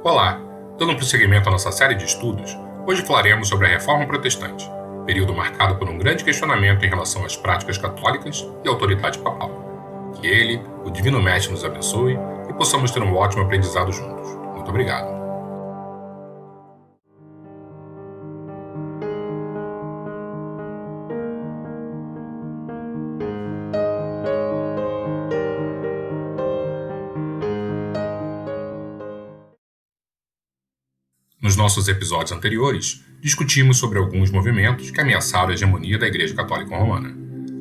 Olá! Dando prosseguimento à nossa série de estudos, hoje falaremos sobre a Reforma Protestante, período marcado por um grande questionamento em relação às práticas católicas e à autoridade papal. Que Ele, o Divino Mestre, nos abençoe e possamos ter um ótimo aprendizado juntos. Muito obrigado! Nos nossos episódios anteriores, discutimos sobre alguns movimentos que ameaçaram a hegemonia da Igreja Católica Romana,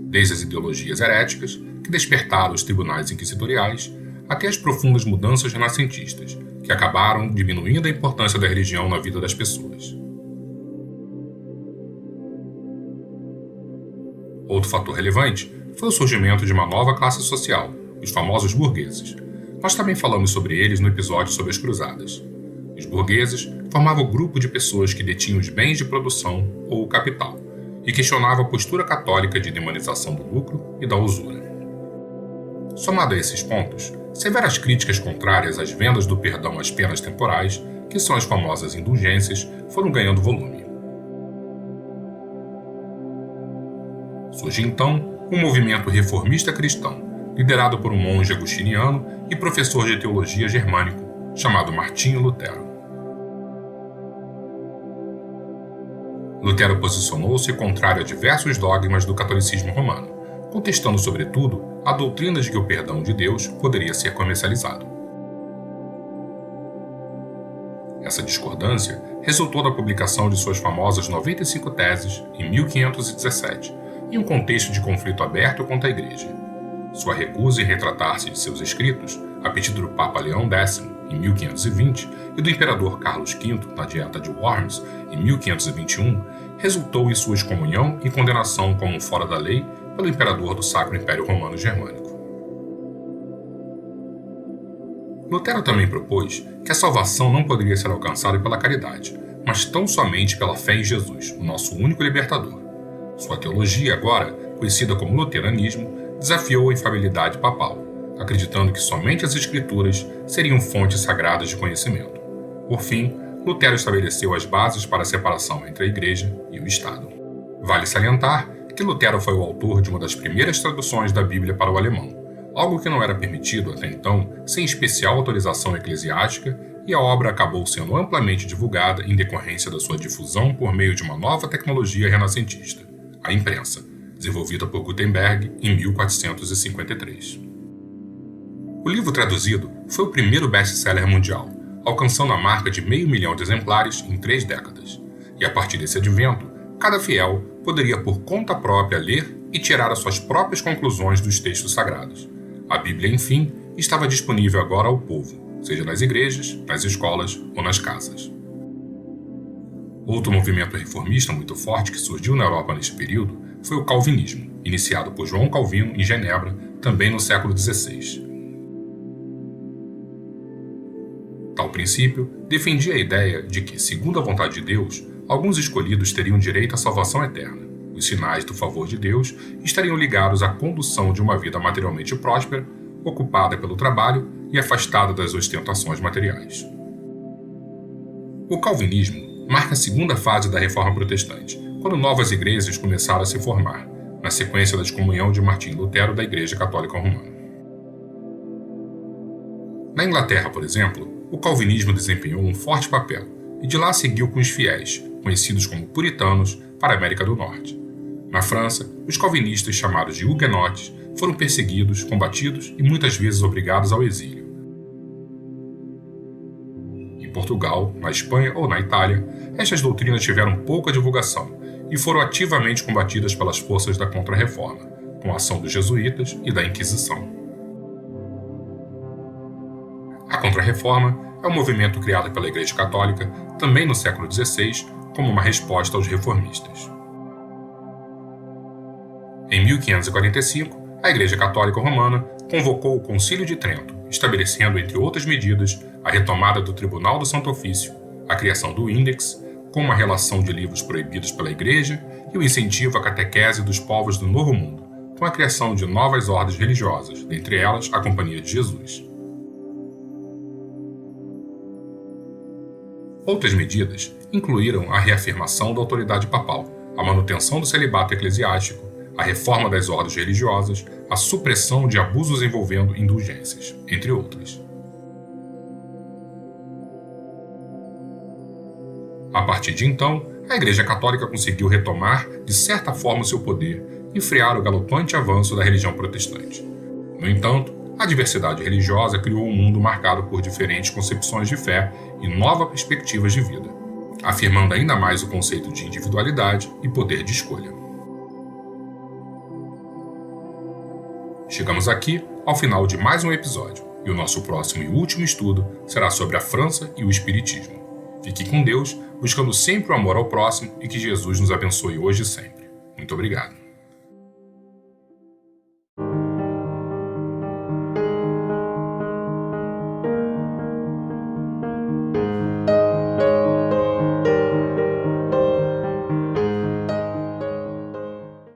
desde as ideologias heréticas, que despertaram os tribunais inquisitoriais, até as profundas mudanças renascentistas, que acabaram diminuindo a importância da religião na vida das pessoas. Outro fator relevante foi o surgimento de uma nova classe social, os famosos burgueses. Nós também falamos sobre eles no episódio sobre as Cruzadas. Os burgueses formavam o grupo de pessoas que detinham os bens de produção ou o capital e questionavam a postura católica de demonização do lucro e da usura. Somado a esses pontos, severas críticas contrárias às vendas do perdão às penas temporais, que são as famosas indulgências, foram ganhando volume. Surge então um movimento reformista cristão, liderado por um monge agostiniano e professor de teologia germânico, chamado Martinho Lutero. Lutero posicionou-se contrário a diversos dogmas do catolicismo romano, contestando sobretudo a doutrina de que o perdão de Deus poderia ser comercializado. Essa discordância resultou da publicação de suas famosas 95 teses em 1517, em um contexto de conflito aberto contra a Igreja. Sua recusa em retratar-se de seus escritos, a pedido do Papa Leão X, em 1520, e do imperador Carlos V, na Dieta de Worms, em 1521, resultou em sua excomunhão e condenação como fora da lei pelo imperador do Sacro Império Romano Germânico. Lutero também propôs que a salvação não poderia ser alcançada pela caridade, mas tão somente pela fé em Jesus, o nosso único libertador. Sua teologia, agora conhecida como luteranismo, desafiou a infalibilidade papal, acreditando que somente as Escrituras seriam fontes sagradas de conhecimento. Por fim, Lutero estabeleceu as bases para a separação entre a Igreja e o Estado. Vale salientar que Lutero foi o autor de uma das primeiras traduções da Bíblia para o alemão, algo que não era permitido até então sem especial autorização eclesiástica, e a obra acabou sendo amplamente divulgada em decorrência da sua difusão por meio de uma nova tecnologia renascentista, a imprensa, desenvolvida por Gutenberg em 1453. O livro traduzido foi o primeiro best-seller mundial, alcançando a marca de 500 mil de exemplares em 3 décadas. E a partir desse advento, cada fiel poderia por conta própria ler e tirar as suas próprias conclusões dos textos sagrados. A Bíblia, enfim, estava disponível agora ao povo, seja nas igrejas, nas escolas ou nas casas. Outro movimento reformista muito forte que surgiu na Europa neste período foi o calvinismo, iniciado por João Calvino em Genebra, também no século XVI. Tal princípio defendia a ideia de que, segundo a vontade de Deus, alguns escolhidos teriam direito à salvação eterna. Os sinais do favor de Deus estariam ligados à condução de uma vida materialmente próspera, ocupada pelo trabalho e afastada das ostentações materiais. O calvinismo marca a segunda fase da Reforma Protestante, quando novas igrejas começaram a se formar, na sequência da excomunhão de Martinho Lutero da Igreja Católica Romana. Na Inglaterra, por exemplo, o calvinismo desempenhou um forte papel e de lá seguiu com os fiéis, conhecidos como puritanos, para a América do Norte. Na França, os calvinistas chamados de huguenotes foram perseguidos, combatidos e muitas vezes obrigados ao exílio. Em Portugal, na Espanha ou na Itália, estas doutrinas tiveram pouca divulgação e foram ativamente combatidas pelas forças da Contra-Reforma, com a ação dos jesuítas e da Inquisição. A Contra-Reforma é um movimento criado pela Igreja Católica, também no século XVI, como uma resposta aos reformistas. Em 1545, a Igreja Católica Romana convocou o Concílio de Trento, estabelecendo, entre outras medidas, a retomada do Tribunal do Santo Ofício, a criação do Índex, com uma relação de livros proibidos pela Igreja e o incentivo à catequese dos povos do Novo Mundo, com a criação de novas ordens religiosas, dentre elas a Companhia de Jesus. Outras medidas incluíram a reafirmação da autoridade papal, a manutenção do celibato eclesiástico, a reforma das ordens religiosas, a supressão de abusos envolvendo indulgências, entre outras. A partir de então, a Igreja Católica conseguiu retomar, de certa forma, seu poder e frear o galopante avanço da religião protestante. No entanto, a diversidade religiosa criou um mundo marcado por diferentes concepções de fé e novas perspectivas de vida, afirmando ainda mais o conceito de individualidade e poder de escolha. Chegamos aqui ao final de mais um episódio, e o nosso próximo e último estudo será sobre a França e o Espiritismo. Fique com Deus, buscando sempre o amor ao próximo e que Jesus nos abençoe hoje e sempre. Muito obrigado.